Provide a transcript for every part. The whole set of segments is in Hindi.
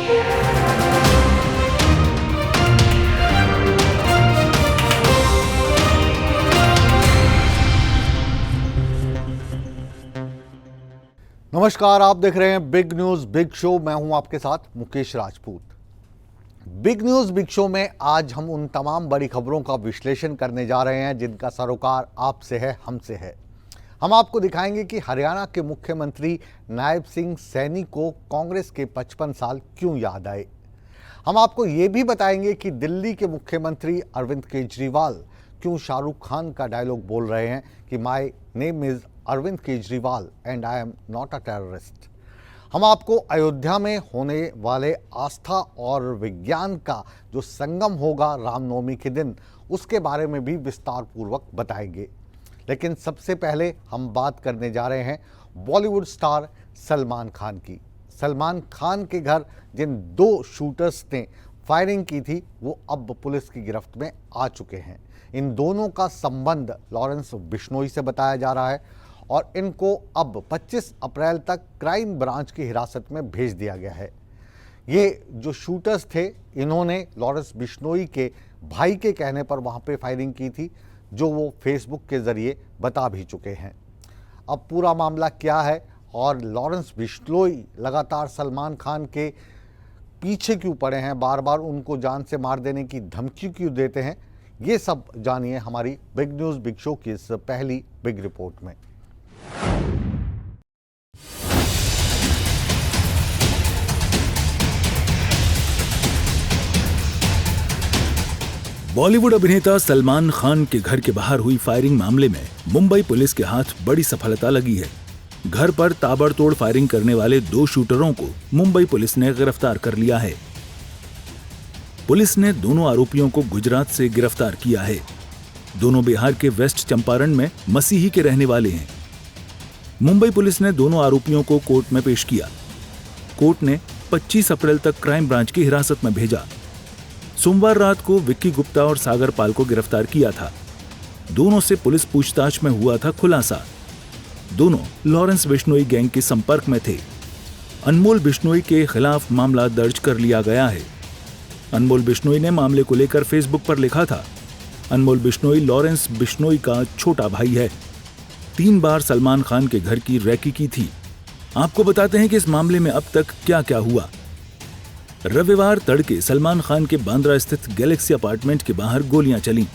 नमस्कार, आप देख रहे हैं बिग न्यूज बिग शो। मैं हूं आपके साथ Mukesh Rajput. Big news big show में आज हम उन तमाम बड़ी खबरों का विश्लेषण करने जा रहे हैं जिनका सरोकार आपसे है, हमसे है। हम आपको दिखाएंगे कि हरियाणा के मुख्यमंत्री नायब सिंह सैनी को कांग्रेस के 55 साल क्यों याद आए। हम आपको ये भी बताएंगे कि दिल्ली के मुख्यमंत्री अरविंद केजरीवाल क्यों शाहरुख खान का डायलॉग बोल रहे हैं कि my name is Arvind Kejriwal and I am not a terrorist. हम आपको अयोध्या में होने वाले आस्था और विज्ञान का जो संगम होगा रामनवमी के दिन, उसके बारे में भी विस्तार पूर्वक बताएंगे। लेकिन सबसे पहले हम बात करने जा रहे हैं बॉलीवुड स्टार सलमान खान की। सलमान खान के घर जिन 2 शूटर्स ने फायरिंग की थी वो अब पुलिस की गिरफ्त में आ चुके हैं। इन दोनों का संबंध लॉरेंस बिश्नोई से बताया जा रहा है और इनको अब 25 अप्रैल तक क्राइम ब्रांच की हिरासत में भेज दिया गया है। ये जो शूटर्स थे, इन्होंने लॉरेंस बिश्नोई के भाई के कहने पर वहाँ पे फायरिंग की थी, जो वो फेसबुक के ज़रिए बता भी चुके हैं। अब पूरा मामला क्या है और लॉरेंस बिश्नोई लगातार सलमान खान के पीछे क्यों पड़े हैं, बार बार उनको जान से मार देने की धमकी क्यों देते हैं, ये सब जानिए हमारी बिग न्यूज़ बिग शो की इस पहली बिग रिपोर्ट में। बॉलीवुड अभिनेता सलमान खान के घर के बाहर हुई फायरिंग मामले में मुंबई पुलिस के हाथ बड़ी सफलता लगी है। घर पर ताबड़तोड़ फायरिंग करने वाले 2 शूटरों को मुंबई पुलिस ने गिरफ्तार कर लिया है। पुलिस ने दोनों आरोपियों को गुजरात से गिरफ्तार किया है। दोनों बिहार के वेस्ट चंपारण में मसीही के रहने वाले हैं। मुंबई पुलिस ने दोनों आरोपियों को कोर्ट में पेश किया। कोर्ट ने 25 अप्रैल तक क्राइम ब्रांच की हिरासत में भेजा। सोमवार रात को विक्की गुप्ता और सागर पाल को गिरफ्तार किया था। दोनों से पुलिस पूछताछ में हुआ था खुलासा। दोनों लॉरेंस बिश्नोई गैंग के संपर्क में थे। अनमोल बिश्नोई के खिलाफ मामला दर्ज कर लिया गया है। अनमोल बिश्नोई ने मामले को लेकर फेसबुक पर लिखा था, अनमोल बिश्नोई लॉरेंस बिश्नोई का छोटा भाई है। 3 बार सलमान खान के घर की रैकी की थी। आपको बताते हैं कि इस मामले में अब तक क्या क्या हुआ। रविवार तड़के सलमान खान के बांद्रा स्थित गैलेक्सी अपार्टमेंट के बाहर गोलियां चलीं।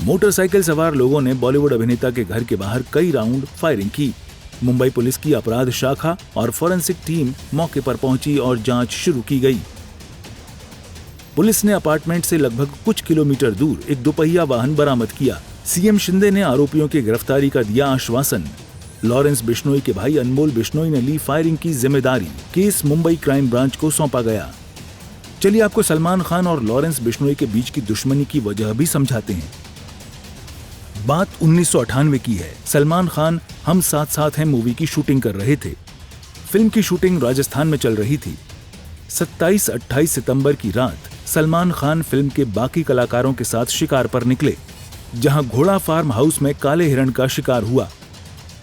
मोटरसाइकिल सवार लोगों ने बॉलीवुड अभिनेता के घर के बाहर कई राउंड फायरिंग की। मुंबई पुलिस की अपराध शाखा और फॉरेंसिक टीम मौके पर पहुंची और जांच शुरू की गई। पुलिस ने अपार्टमेंट से लगभग कुछ किलोमीटर दूर एक दोपहिया वाहन बरामद किया। सीएम शिंदे ने आरोपियों की गिरफ्तारी का दिया आश्वासन। लॉरेंस बिश्नोई के भाई अनमोल बिश्नोई ने ली फायरिंग की जिम्मेदारी। केस मुंबई क्राइम ब्रांच को सौंपा गया। चलिए आपको सलमान खान और लॉरेंस बिश्नोई के बीच की दुश्मनी की वजह भी समझाते हैं। बात 1998 की है। सलमान खान हम साथ साथ हैं मूवी की शूटिंग कर रहे थे। फिल्म की शूटिंग राजस्थान में चल रही थी। 27-28 सितंबर की रात सलमान खान फिल्म के बाकी कलाकारों के साथ शिकार पर निकले, जहां घोड़ा फार्म हाउस में काले हिरण का शिकार हुआ।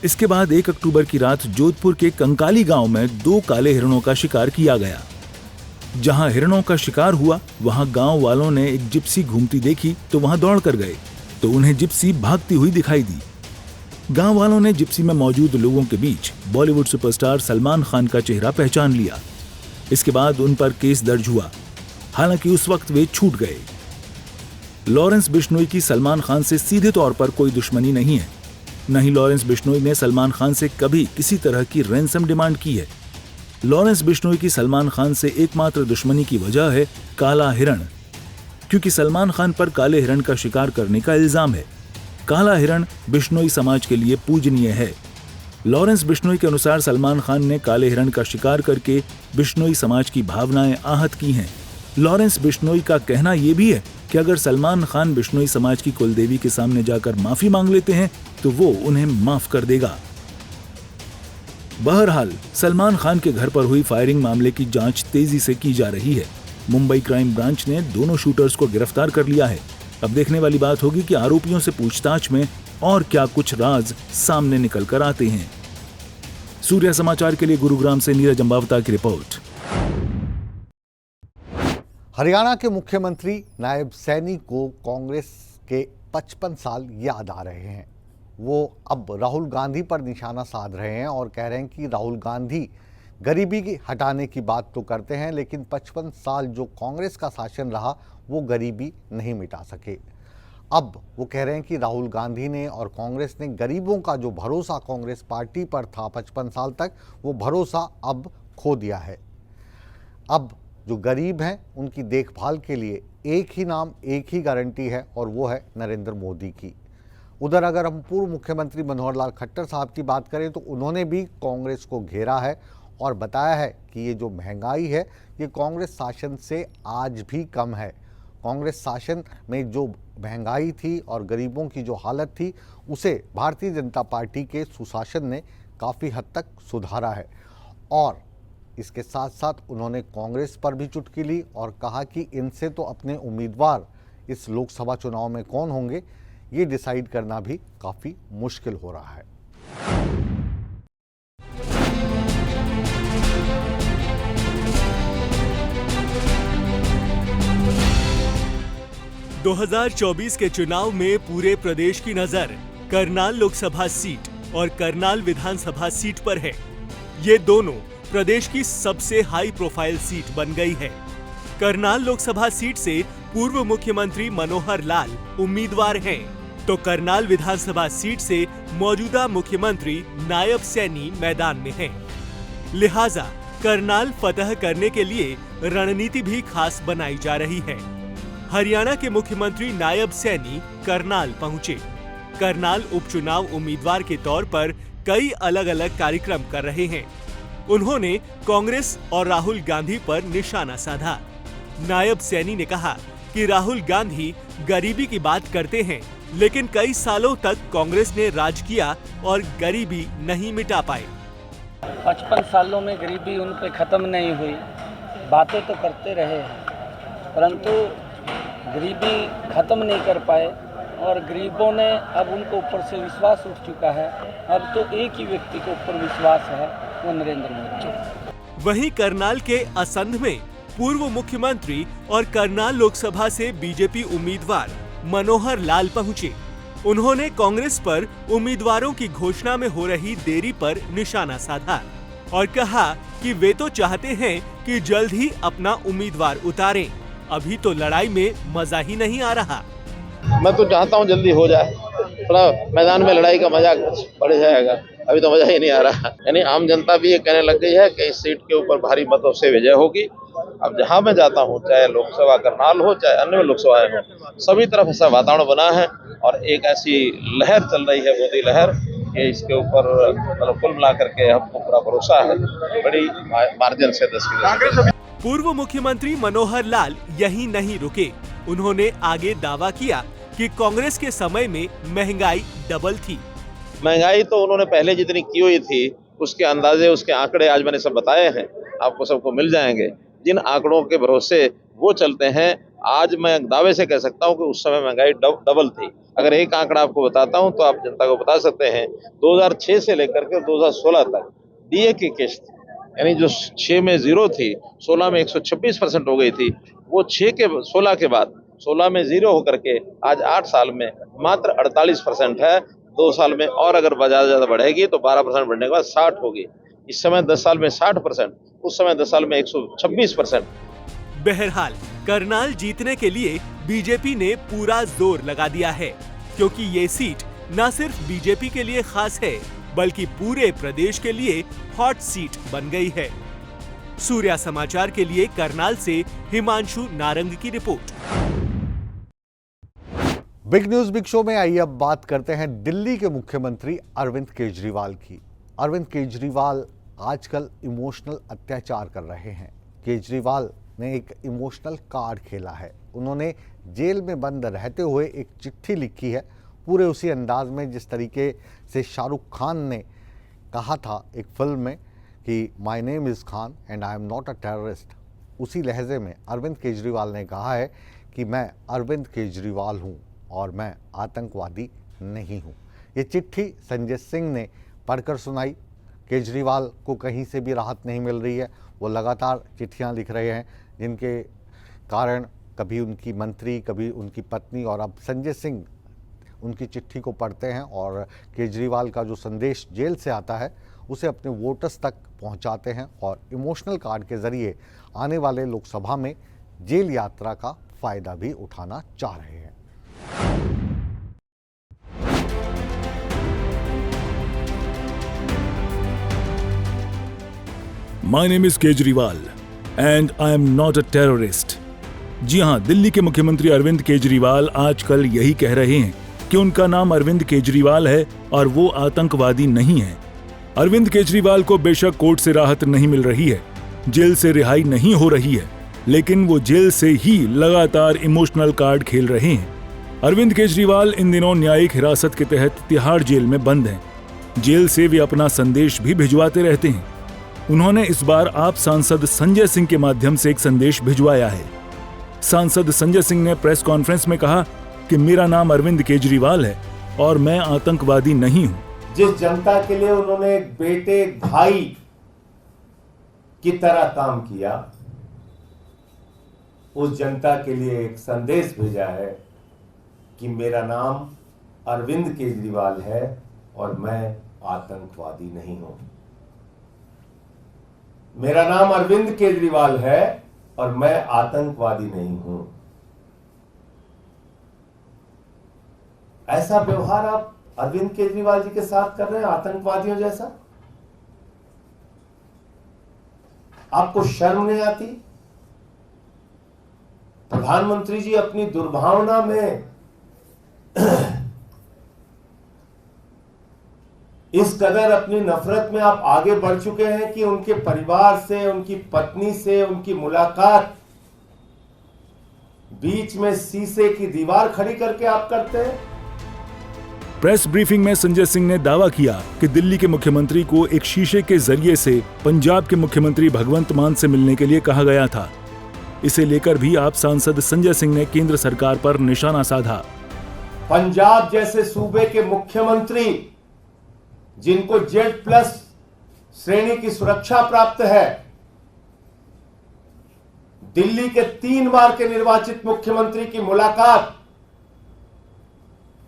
इसके बाद 1 अक्टूबर की रात जोधपुर के कंकाली गांव में 2 काले हिरणों का शिकार किया गया। जहां हिरणों का शिकार हुआ वहां गांव वालों ने एक जिप्सी घूमती देखी तो वहां दौड़ कर गए, तो उन्हें जिप्सी भागती हुई दिखाई दी। गांव वालों ने जिप्सी में मौजूद लोगों के बीच बॉलीवुड सुपरस्टार सलमान खान का चेहरा पहचान लिया। इसके बाद उन पर केस दर्ज हुआ। हालांकि उस वक्त वे छूट गए। लॉरेंस बिश्नोई की सलमान खान से सीधे तौर पर कोई दुश्मनी नहीं है। न ही लॉरेंस बिश्नोई ने सलमान खान से कभी किसी तरह की रैंसम डिमांड की है। लॉरेंस बिश्नोई की सलमान खान से एकमात्र दुश्मनी की वजह है काला हिरण, क्योंकि सलमान खान पर काले हिरण का शिकार करने का इल्जाम है। काला हिरण बिश्नोई समाज के लिए पूजनीय है। लॉरेंस बिश्नोई के अनुसार सलमान खान ने काले हिरण का शिकार करके बिश्नोई समाज की भावनाएं आहत की हैं। लॉरेंस बिश्नोई का कहना यह भी है कि अगर सलमान खान बिश्नोई समाज की कुलदेवी के सामने जाकर माफी मांग लेते हैं तो वो उन्हें माफ कर देगा। बहरहाल सलमान खान के घर पर हुई फायरिंग मामले की जांच तेजी से की जा रही है। मुंबई क्राइम ब्रांच ने दोनों शूटर्स को गिरफ्तार कर लिया है। अब देखने वाली बात होगी कि आरोपियों से पूछताछ में और क्या कुछ राज सामने निकल कर आते हैं। सूर्या समाचार के लिए गुरुग्राम से नीरज अंबावता की रिपोर्ट। हरियाणा के मुख्यमंत्री नायब सैनी को कांग्रेस के 55 साल याद आ रहे हैं। वो अब राहुल गांधी पर निशाना साध रहे हैं और कह रहे हैं कि राहुल गांधी गरीबी की हटाने की बात तो करते हैं, लेकिन 55 साल जो कांग्रेस का शासन रहा वो गरीबी नहीं मिटा सके। अब वो कह रहे हैं कि राहुल गांधी ने और कांग्रेस ने गरीबों का जो भरोसा कांग्रेस पार्टी पर था 55 साल तक, वो भरोसा अब खो दिया है। अब जो गरीब हैं उनकी देखभाल के लिए एक ही नाम, एक ही गारंटी है और वो है नरेंद्र मोदी की। उधर अगर हम पूर्व मुख्यमंत्री मनोहर लाल खट्टर साहब की बात करें तो उन्होंने भी कांग्रेस को घेरा है और बताया है कि ये जो महंगाई है ये कांग्रेस शासन से आज भी कम है। कांग्रेस शासन में जो महंगाई थी और गरीबों की जो हालत थी उसे भारतीय जनता पार्टी के सुशासन ने काफ़ी हद तक सुधारा है। और इसके साथ साथ उन्होंने कांग्रेस पर भी चुटकी ली और कहा कि इनसे तो अपने उम्मीदवार इस लोकसभा चुनाव में कौन होंगे ये डिसाइड करना भी काफ़ी मुश्किल हो रहा है। 2024 के चुनाव में पूरे प्रदेश की नजर करनाल लोकसभा सीट और करनाल विधानसभा सीट पर है। ये दोनों प्रदेश की सबसे हाई प्रोफाइल सीट बन गई है। करनाल लोकसभा सीट से पूर्व मुख्यमंत्री मनोहर लाल उम्मीदवार हैं, तो करनाल विधानसभा सीट से मौजूदा मुख्यमंत्री नायब सैनी मैदान में हैं। लिहाजा करनाल फतह करने के लिए रणनीति भी खास बनाई जा रही है। हरियाणा के मुख्यमंत्री नायब सैनी करनाल पहुंचे। करनाल उपचुनाव उम्मीदवार के तौर पर कई अलग अलग कार्यक्रम कर रहे हैं। उन्होंने कांग्रेस और राहुल गांधी पर निशाना साधा। नायब सैनी ने कहा कि राहुल गांधी गरीबी की बात करते हैं, लेकिन कई सालों तक कांग्रेस ने राज किया और गरीबी नहीं मिटा पाए। 55 सालों में गरीबी उन पे ख़त्म नहीं हुई। बातें तो करते रहे हैं, परंतु गरीबी ख़त्म नहीं कर पाए और गरीबों ने अब उनको ऊपर से विश्वास उठ चुका है। अब तो एक ही व्यक्ति के ऊपर विश्वास है, वो नरेंद्र मोदी। वहीं करनाल के असंध में पूर्व मुख्यमंत्री और करनाल लोकसभा से बीजेपी उम्मीदवार मनोहर लाल पहुंचे। उन्होंने कांग्रेस पर उम्मीदवारों की घोषणा में हो रही देरी पर निशाना साधा और कहा कि वे तो चाहते हैं कि जल्द ही अपना उम्मीदवार उतारें। अभी तो लड़ाई में मजा ही नहीं आ रहा। मैं तो चाहता हूं जल्दी हो जाए, थोड़ा मैदान में लड़ाई का मजा बढ़ जाएगा। अभी तो मजा ही नहीं आ रहा। यानी आम जनता भी ये कहने लग गई है कि इस सीट के ऊपर भारी मतों से विजय होगी। अब जहां मैं जाता हूं, चाहे लोकसभा करनाल हो चाहे अन्य लोकसभाएं हो, सभी तरफ ऐसा वातावरण बना है और एक ऐसी लहर चल रही है, मोदी लहर, कि इसके ऊपर मतलब कुल मिलाकर के हमको पूरा भरोसा है बड़ी मार्जिन से 10 की। पूर्व मुख्यमंत्री मनोहर लाल यहीं नहीं रुके। उन्होंने आगे दावा किया कि कांग्रेस के समय में महंगाई डबल थी। महंगाई तो उन्होंने पहले जितनी की हुई थी उसके अंदाजे, उसके आंकड़े आज मैंने सब बताए हैं, आपको सबको मिल जाएंगे। जिन आंकड़ों के भरोसे वो चलते हैं, आज मैं दावे से कह सकता हूं कि उस समय महंगाई डबल थी। अगर एक आंकड़ा आपको बताता हूं तो आप जनता को बता सकते हैं, 2006 से लेकर के 2016 तक डीए की किस्त, यानी जो 6 में 0 थी, 16 में 126% हो गई थी, वो 16 के बाद 16 में 0 होकर के आज 8 साल में मात्र 48% है। 2 साल में और अगर बाजार ज्यादा बढ़ेगी तो 12% बढ़ने के बाद 60 होगी। इस समय 10 साल में 60%, उस समय 10 साल में 126%। बहरहाल करनाल जीतने के लिए बीजेपी ने पूरा जोर लगा दिया है, क्योंकि ये सीट न सिर्फ बीजेपी के लिए खास है बल्कि पूरे प्रदेश के लिए हॉट सीट बन गई है। सूर्या समाचार के लिए करनाल से हिमांशु नारंग की report. Big news big show में आइए अब बात करते हैं दिल्ली के मुख्यमंत्री अरविंद केजरीवाल की। अरविंद केजरीवाल आजकल इमोशनल अत्याचार कर रहे हैं। केजरीवाल ने एक इमोशनल कार्ड खेला है। उन्होंने जेल में बंद रहते हुए एक चिट्ठी लिखी है, पूरे उसी अंदाज में जिस तरीके से शाहरुख खान ने कहा था एक फिल्म में कि my name is Khan and I am not a terrorist. उसी लहजे में अरविंद केजरीवाल ने कहा है कि मैं अरविंद केजरीवाल हूँ और मैं आतंकवादी नहीं हूँ। ये चिट्ठी संजय सिंह ने पढ़कर सुनाई। केजरीवाल को कहीं से भी राहत नहीं मिल रही है। वो लगातार चिट्ठियाँ लिख रहे हैं जिनके कारण कभी उनकी मंत्री, कभी उनकी पत्नी और अब संजय सिंह उनकी चिट्ठी को पढ़ते हैं और केजरीवाल का जो संदेश जेल से आता है उसे अपने वोटर्स तक पहुंचाते हैं और इमोशनल कार्ड के ज़रिए आने वाले लोकसभा में जेल यात्रा का फ़ायदा भी उठाना चाह रहे हैं। My name is Kejriwal and I am not a terrorist। जी हां, दिल्ली के मुख्यमंत्री अरविंद केजरीवाल आजकल यही कह रहे हैं कि उनका नाम अरविंद केजरीवाल है और वो आतंकवादी नहीं है। अरविंद केजरीवाल को बेशक कोर्ट से राहत नहीं मिल रही है, जेल से रिहाई नहीं हो रही है, लेकिन वो जेल से ही लगातार इमोशनल कार्ड खेल रहे हैं। अरविंद केजरीवाल इन दिनों न्यायिक हिरासत के तहत तिहाड़ जेल में बंद हैं। जेल से वे अपना संदेश भी भिजवाते रहते हैं। उन्होंने इस बार आप सांसद संजय सिंह के माध्यम से एक संदेश भिजवाया है। सांसद संजय सिंह ने प्रेस कॉन्फ्रेंस में कहा कि मेरा नाम अरविंद केजरीवाल है और मैं आतंकवादी नहीं हूं। जिस जनता के लिए उन्होंने एक बेटे, भाई की तरह काम किया, उस जनता के लिए एक संदेश भेजा है कि मेरा नाम अरविंद केजरीवाल है और मैं आतंकवादी नहीं हूं। मेरा नाम अरविंद केजरीवाल है और मैं आतंकवादी नहीं हूं। ऐसा व्यवहार आप अरविंद केजरीवाल जी के साथ कर रहे हैं, आतंकवादियों जैसा। आपको शर्म नहीं आती? प्रधानमंत्री जी अपनी दुर्भावना में इस कदर अपनी नफरत में आप आगे बढ़ चुके हैं कि उनके परिवार से, उनकी पत्नी से उनकी मुलाकात बीच में शीशे की दीवार खड़ी करके आप करते हैं। प्रेस ब्रीफिंग में संजय सिंह ने दावा किया कि दिल्ली के मुख्यमंत्री को एक शीशे के जरिए से पंजाब के मुख्यमंत्री भगवंत मान से मिलने के लिए कहा गया था। इसे लेकर भी आप सांसद संजय सिंह ने केंद्र सरकार पर निशाना साधा। पंजाब जैसे सूबे के मुख्यमंत्री जिनको Z+ श्रेणी की सुरक्षा प्राप्त है, दिल्ली के 3 बार के निर्वाचित मुख्यमंत्री की मुलाकात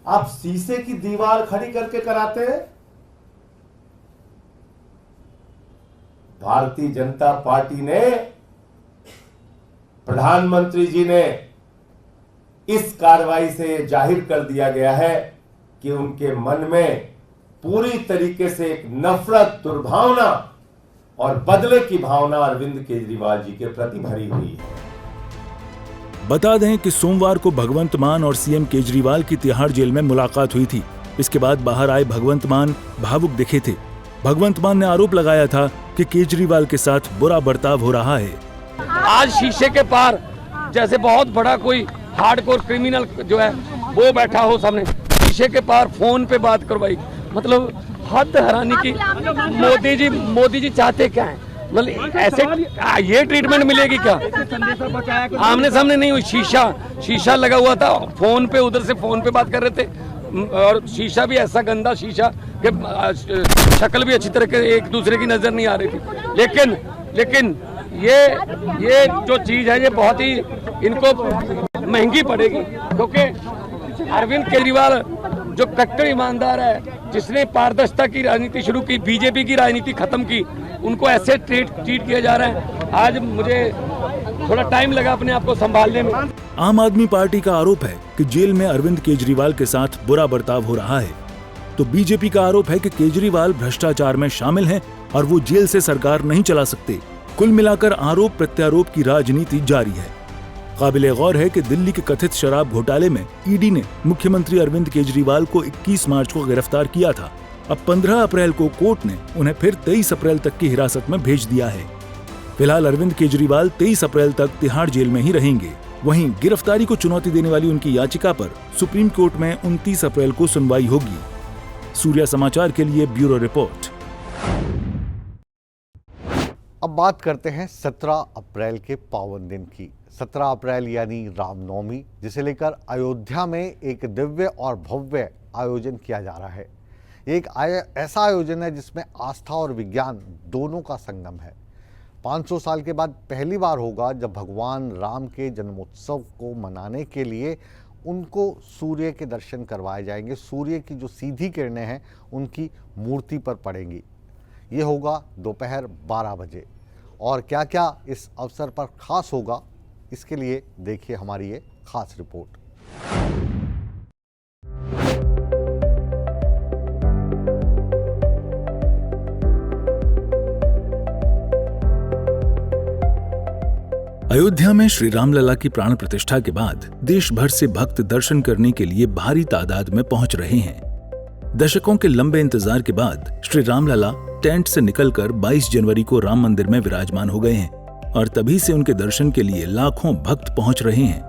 आप शीशे की दीवार खड़ी करके कराते हैं। भारतीय जनता पार्टी ने, प्रधानमंत्री जी ने इस कार्रवाई से जाहिर कर दिया गया है कि उनके मन में पूरी तरीके से एक नफरत, दुर्भावना और बदले की भावना अरविंद केजरीवाल जी के प्रति भरी हुई है। बता दें कि सोमवार को भगवंत मान और सीएम केजरीवाल की तिहाड़ जेल में मुलाकात हुई थी। इसके बाद बाहर आए भगवंत मान भावुक दिखे थे। भगवंत मान ने आरोप लगाया था कि केजरीवाल के साथ बुरा बर्ताव हो रहा है। आज शीशे के पार जैसे बहुत बड़ा कोई हार्डकोर क्रिमिनल जो है वो बैठा हो सामने, शीशे के पार फोन पे बात करवाई, मतलब हद हैरानी की। मोदी जी चाहते क्या है? मतलब ऐसे ये ट्रीटमेंट मिलेगी क्या? आमने सामने नहीं हुई, शीशा लगा हुआ था, फोन पे उधर से फोन पे बात कर रहे थे और शीशा भी ऐसा गंदा शीशा कि शक्ल भी अच्छी तरह के एक दूसरे की नजर नहीं आ रही थी। लेकिन ये जो चीज है ये बहुत ही इनको महंगी पड़ेगी, क्योंकि अरविंद केजरीवाल जो कट्टर ईमानदार है, जिसने पारदर्शिता की राजनीति शुरू की, बीजेपी की राजनीति खत्म की, उनको ऐसे ट्रीट किया जा रहा है। आज मुझे थोड़ा टाइम लगा अपने आप को संभालने में। आम आदमी पार्टी का आरोप है कि जेल में अरविंद केजरीवाल के साथ बुरा बर्ताव हो रहा है, तो बीजेपी का आरोप है कि केजरीवाल भ्रष्टाचार में शामिल हैं और वो जेल से सरकार नहीं चला सकते। कुल मिलाकर आरोप प्रत्यारोप की राजनीति जारी है। काबिले गौर है कि दिल्ली के कथित शराब घोटाले में ईडी ने मुख्यमंत्री अरविंद केजरीवाल को 21 मार्च को गिरफ्तार किया था। अब 15 अप्रैल को कोर्ट ने उन्हें फिर 23 अप्रैल तक की हिरासत में भेज दिया है। फिलहाल अरविंद केजरीवाल 23 अप्रैल तक तिहाड़ जेल में ही रहेंगे। वहीं गिरफ्तारी को चुनौती देने वाली उनकी याचिका पर सुप्रीम कोर्ट में 29 अप्रैल को सुनवाई होगी। सूर्या समाचार के लिए ब्यूरो रिपोर्ट। अब बात करते हैं 17 अप्रैल के पावन दिन की। 17 अप्रैल यानी रामनवमी, जिसे लेकर अयोध्या में एक दिव्य और भव्य आयोजन किया जा रहा है। एक ऐसा आयोजन है जिसमें आस्था और विज्ञान दोनों का संगम है। 500 साल के बाद पहली बार होगा जब भगवान राम के जन्मोत्सव को मनाने के लिए उनको सूर्य के दर्शन करवाए जाएंगे। सूर्य की जो सीधी किरणें हैं उनकी मूर्ति पर पड़ेंगी। ये होगा दोपहर 12 बजे। और क्या क्या इस अवसर पर खास होगा, इसके लिए देखिए हमारी ये खास रिपोर्ट। अयोध्या में श्री रामलला की प्राण प्रतिष्ठा के बाद देश भर से भक्त दर्शन करने के लिए भारी तादाद में पहुंच रहे हैं। दशकों के लंबे इंतजार के बाद श्री रामलला टेंट से निकलकर 22 जनवरी को राम मंदिर में विराजमान हो गए हैं और तभी से उनके दर्शन के लिए लाखों भक्त पहुंच रहे हैं।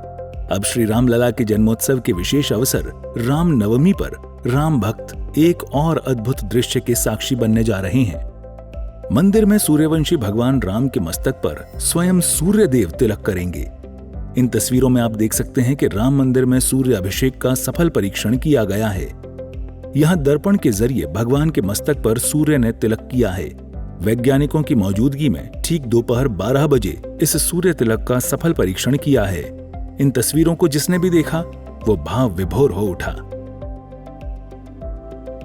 अब श्री रामलला के जन्मोत्सव के विशेष अवसर राम नवमी पर राम भक्त एक और अद्भुत दृश्य के साक्षी बनने जा रहे हैं। मंदिर में सूर्यवंशी भगवान राम के मस्तक पर स्वयं सूर्य देव तिलक करेंगे। इन तस्वीरों में आप देख सकते हैं कि राम मंदिर में सूर्य अभिषेक का सफल परीक्षण किया गया है। यहाँ दर्पण के जरिए भगवान के मस्तक पर सूर्य ने तिलक किया है। वैज्ञानिकों की मौजूदगी में ठीक दोपहर 12 बजे इस सूर्य तिलक का सफल परीक्षण किया है। इन तस्वीरों को जिसने भी देखा वो भाव विभोर हो उठा।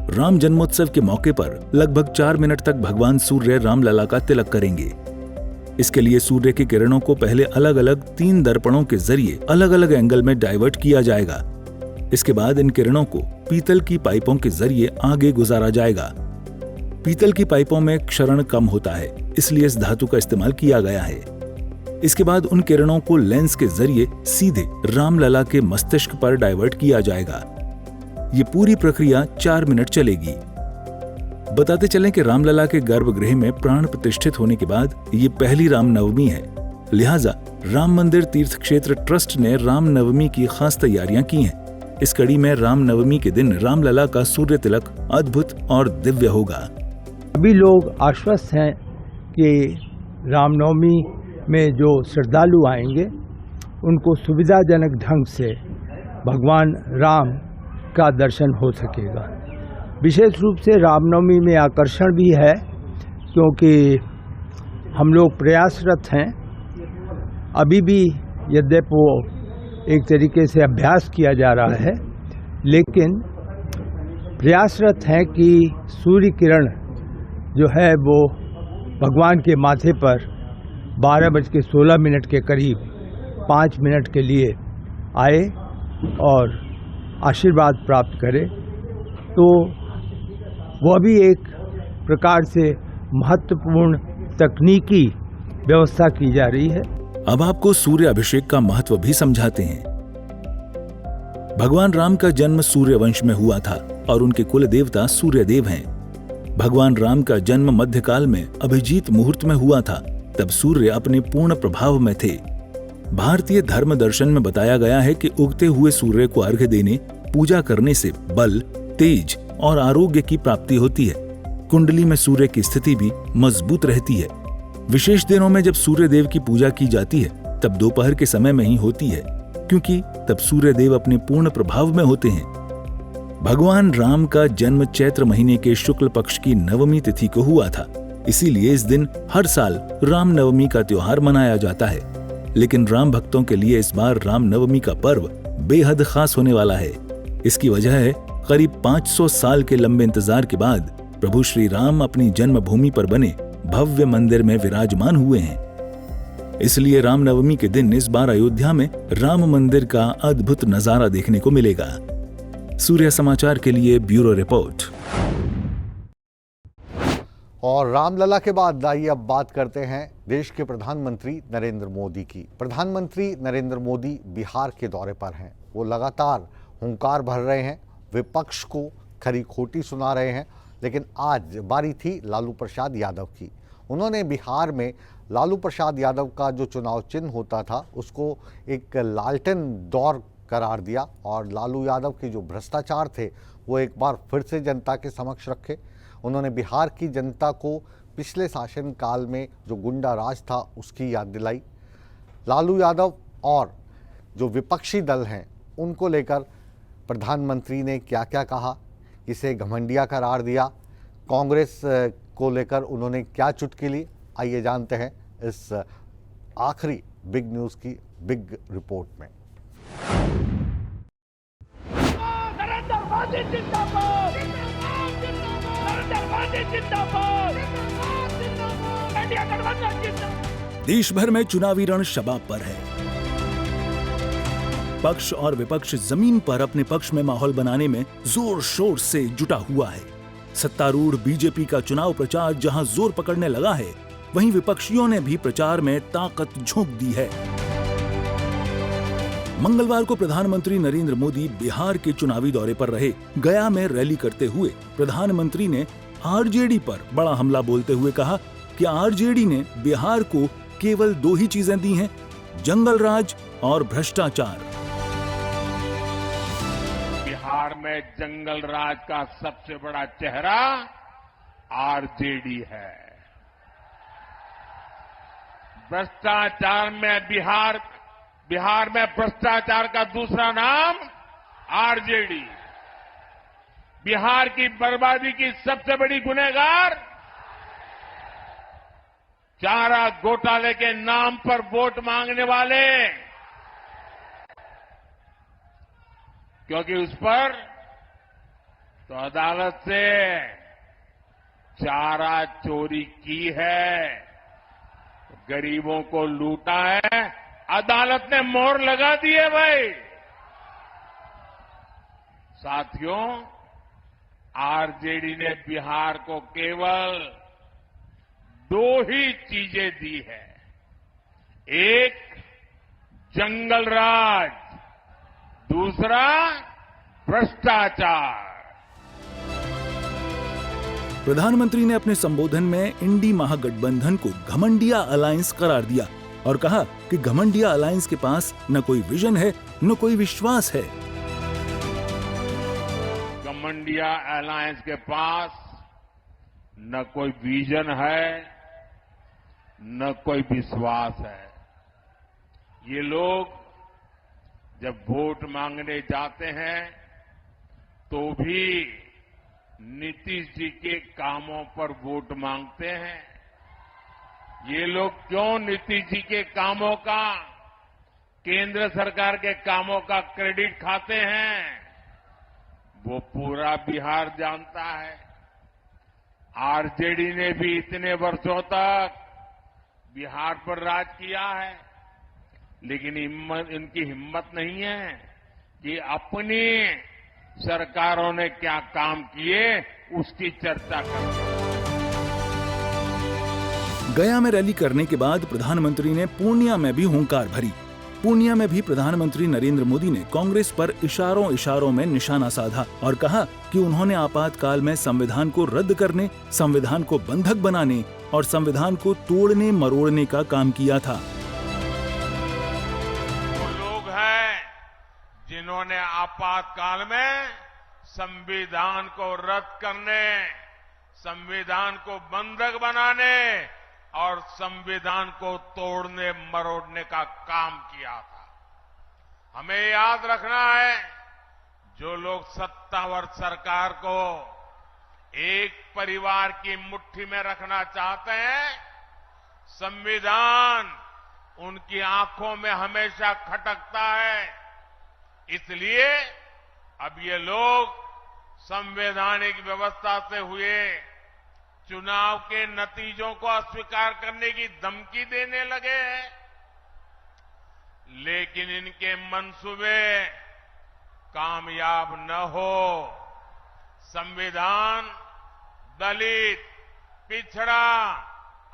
राम जन्मोत्सव के मौके पर लगभग 4 मिनट तक भगवान सूर्य रामलला का तिलक करेंगे। इसके लिए सूर्य की किरणों को पहले अलग अलग 3 दर्पणों के जरिए अलग अलग एंगल में डाइवर्ट किया जाएगा। इसके बाद इन किरणों को पीतल की पाइपों के जरिए आगे गुजारा जाएगा। पीतल की पाइपों में क्षरण कम होता है, इसलिए इस धातु का इस्तेमाल किया गया है। इसके बाद उन किरणों को लेंस के जरिए सीधे रामलला के मस्तिष्क पर डाइवर्ट किया जाएगा। ये पूरी प्रक्रिया 4 मिनट चलेगी। बताते चलें कि रामलला के गर्भगृह में प्राण प्रतिष्ठित होने के बाद ये पहली रामनवमी है। लिहाजा राम मंदिर तीर्थ क्षेत्र ट्रस्ट ने रामनवमी की खास तैयारियां की हैं। इस कड़ी में रामनवमी के दिन रामलला का सूर्य तिलक अद्भुत और दिव्य होगा। सभी लोग आश्वस्त हैं कि रामनवमी में जो श्रद्धालु आएंगे उनको सुविधाजनक ढंग से भगवान राम का दर्शन हो सकेगा। विशेष रूप से रामनवमी में आकर्षण भी है क्योंकि हम लोग प्रयासरत हैं। अभी भी यद्यपि वो एक तरीके से अभ्यास किया जा रहा है, लेकिन प्रयासरत हैं कि सूर्य किरण जो है वो भगवान के माथे पर 12:16 के करीब 5 मिनट के लिए आए और आशीर्वाद प्राप्त करे। तो वह भी एक प्रकार से महत्वपूर्ण तकनीकी व्यवस्था की जा रही है। अब आपको सूर्य अभिषेक का महत्व भी समझाते हैं। भगवान राम का जन्म सूर्य वंश में हुआ था और उनके कुल देवता सूर्य देव हैं। भगवान राम का जन्म मध्यकाल में अभिजीत मुहूर्त में हुआ था। तब सूर्य अपने पूर्ण प्रभाव में थे। भारतीय धर्म दर्शन में बताया गया है कि उगते हुए सूर्य को अर्घ्य देने, पूजा करने से बल, तेज और आरोग्य की प्राप्ति होती है। कुंडली में सूर्य की स्थिति भी मजबूत रहती है। विशेष दिनों में जब सूर्य देव की पूजा की जाती है तब दोपहर के समय में ही होती है, क्योंकि तब सूर्य देव अपने पूर्ण प्रभाव में होते हैं। भगवान राम का जन्म चैत्र महीने के शुक्ल पक्ष की नवमी तिथि को हुआ था, इसीलिए इस दिन हर साल राम नवमी का त्योहार मनाया जाता है। लेकिन राम भक्तों के लिए इस बार राम नवमी का पर्व बेहद खास होने वाला है। इसकी वजह है करीब 500 साल के लंबे इंतजार के बाद प्रभु श्री राम अपनी जन्मभूमि पर बने भव्य मंदिर में विराजमान हुए हैं। इसलिए रामनवमी के दिन इस बार अयोध्या में राम मंदिर का अद्भुत नजारा देखने को मिलेगा। सूर्य समाचार के लिए ब्यूरो रिपोर्ट। और रामलला के बाद आइए अब बात करते हैं देश के प्रधानमंत्री नरेंद्र मोदी की। प्रधानमंत्री नरेंद्र मोदी बिहार के दौरे पर हैं। वो लगातार हुंकार भर रहे हैं, विपक्ष को खरी खोटी सुना रहे हैं। लेकिन आज बारी थी लालू प्रसाद यादव की। उन्होंने बिहार में लालू प्रसाद यादव का जो चुनाव चिन्ह होता था उसको एक लालटेन दौर करार दिया और लालू यादव के जो भ्रष्टाचार थे वो एक बार फिर से जनता के समक्ष रखे। उन्होंने बिहार की जनता को पिछले शासनकाल में जो गुंडा राज था उसकी याद दिलाई। लालू यादव और जो विपक्षी दल हैं उनको लेकर प्रधानमंत्री ने क्या क्या कहा, इसे घमंडिया करार दिया। कांग्रेस को लेकर उन्होंने क्या चुटकी ली, आइए जानते हैं इस आखिरी बिग न्यूज़ की बिग रिपोर्ट में। नरेंद्र मोदी जिंदाबाद, नरेंद्र मोदी जिंदाबाद, इंडिया गठबंधन जिंदाबाद। देश भर में चुनावी रण शबाब पर है। पक्ष और विपक्ष जमीन पर अपने पक्ष में माहौल बनाने में जोर शोर से जुटा हुआ है। सत्तारूढ़ बीजेपी का चुनाव प्रचार जहां जोर पकड़ने लगा है, वहीं विपक्षियों ने भी प्रचार में ताकत झोंक दी है। मंगलवार को प्रधानमंत्री नरेंद्र मोदी बिहार के चुनावी दौरे पर रहे। गया में रैली करते हुए प्रधानमंत्री ने आरजेडी पर बड़ा हमला बोलते हुए कहा कि आरजेडी ने बिहार को केवल 2 ही चीजें दी हैं, जंगल राज और भ्रष्टाचार। बिहार में जंगल राज का सबसे बड़ा चेहरा आरजेडी है। भ्रष्टाचार में बिहार में भ्रष्टाचार का दूसरा नाम आरजेडी। बिहार की बर्बादी की सबसे बड़ी गुनहगार चारा घोटाले के नाम पर वोट मांगने वाले, क्योंकि उस पर तो अदालत से चारा चोरी की है, गरीबों को लूटा है, अदालत ने मोहर लगा दी है। भाई साथियों, आरजेडी ने बिहार को केवल 2 ही चीजें दी है, एक जंगल राज, दूसरा भ्रष्टाचार। प्रधानमंत्री ने अपने संबोधन में इंडी महागठबंधन को घमंडिया अलायंस करार दिया और कहा कि घमंडिया अलायंस के पास न कोई विजन है, न कोई विश्वास है। घमंडिया अलायंस के पास न कोई विजन है, न कोई विश्वास है। ये लोग जब वोट मांगने जाते हैं तो भी नीतीश जी के कामों पर वोट मांगते हैं। ये लोग क्यों नीतीश जी के कामों का, केंद्र सरकार के कामों का क्रेडिट खाते हैं, वो पूरा बिहार जानता है। आरजेडी ने भी इतने वर्षों तक बिहार पर राज किया है, लेकिन इनकी हिम्मत नहीं है कि अपनी सरकारों ने क्या काम किए उसकी चर्चा करें। गया में रैली करने के बाद प्रधानमंत्री ने पूर्णिया में भी हुंकार भरी। पूर्णिया में भी प्रधानमंत्री नरेंद्र मोदी ने कांग्रेस पर इशारों में निशाना साधा और कहा कि उन्होंने आपातकाल में संविधान को रद्द करने, संविधान को बंधक बनाने और संविधान को तोड़ने मरोड़ने का काम किया था। वो लोग हैं जिन्होंने आपातकाल में संविधान को रद्द करने, संविधान को बंधक बनाने और संविधान को तोड़ने मरोड़ने का काम किया था। हमें याद रखना है, जो लोग सत्तावर सरकार को एक परिवार की मुट्ठी में रखना चाहते हैं, संविधान उनकी आंखों में हमेशा खटकता है। इसलिए अब ये लोग संवैधानिक व्यवस्था से हुए चुनाव के नतीजों को अस्वीकार करने की धमकी देने लगे हैं, लेकिन इनके मंसूबे कामयाब न हो। संविधान दलित, पिछड़ा,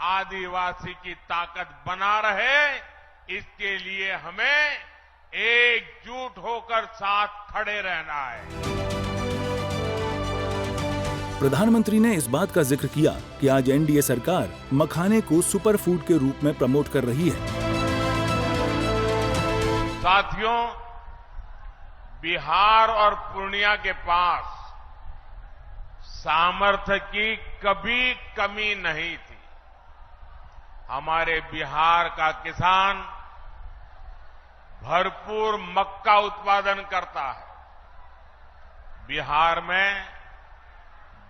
आदिवासी की ताकत बना रहे, इसके लिए हमें एकजुट होकर साथ खड़े रहना है। प्रधानमंत्री ने इस बात का जिक्र किया कि आज एनडीए सरकार मखाने को सुपर फूड के रूप में प्रमोट कर रही है। साथियों, बिहार और पूर्णिया के पास सामर्थ्य की कभी कमी नहीं थी। हमारे बिहार का किसान भरपूर मक्का उत्पादन करता है। बिहार में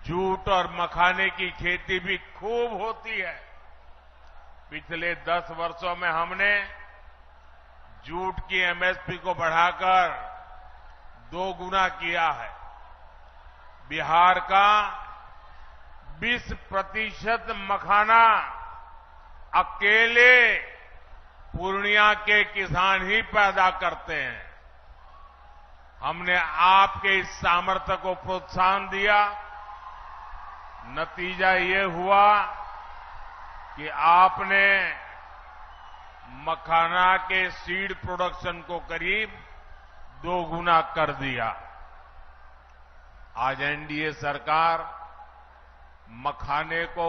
जूट और मखाने की खेती भी खूब होती है। पिछले 10 वर्षों में हमने जूट की एमएसपी को बढ़ाकर 2 गुना किया है। बिहार का 20% मखाना अकेले पूर्णिया के किसान ही पैदा करते हैं। हमने आपके इस सामर्थ्य को प्रोत्साहन दिया। नतीजा ये हुआ कि आपने मखाना के सीड प्रोडक्शन को करीब 2 गुना कर दिया। आज एनडीए सरकार मखाने को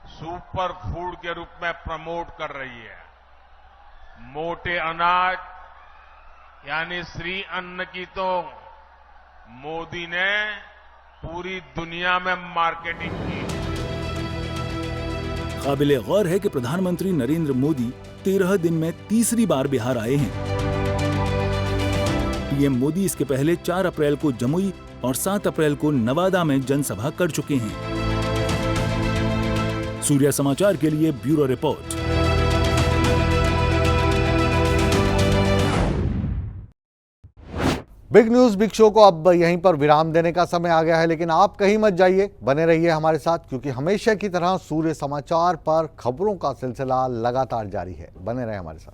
सुपर फूड के रूप में प्रमोट कर रही है। मोटे अनाज यानी श्री अन्न की तो मोदी ने पूरी दुनिया में मार्केटिंग की। काबिले गौर है कि प्रधानमंत्री नरेंद्र मोदी 13 दिन में तीसरी बार बिहार आए हैं। पीएम मोदी इसके पहले 4 अप्रैल को जमुई और 7 अप्रैल को नवादा में जनसभा कर चुके हैं। सूर्या समाचार के लिए bureau report. Big news big show को अब यहीं पर विराम देने का समय आ गया है, लेकिन आप कहीं मत जाइए, बने रहिए हमारे साथ, क्योंकि हमेशा की तरह सूर्य समाचार पर खबरों का सिलसिला लगातार जारी है। बने रहे हमारे साथ।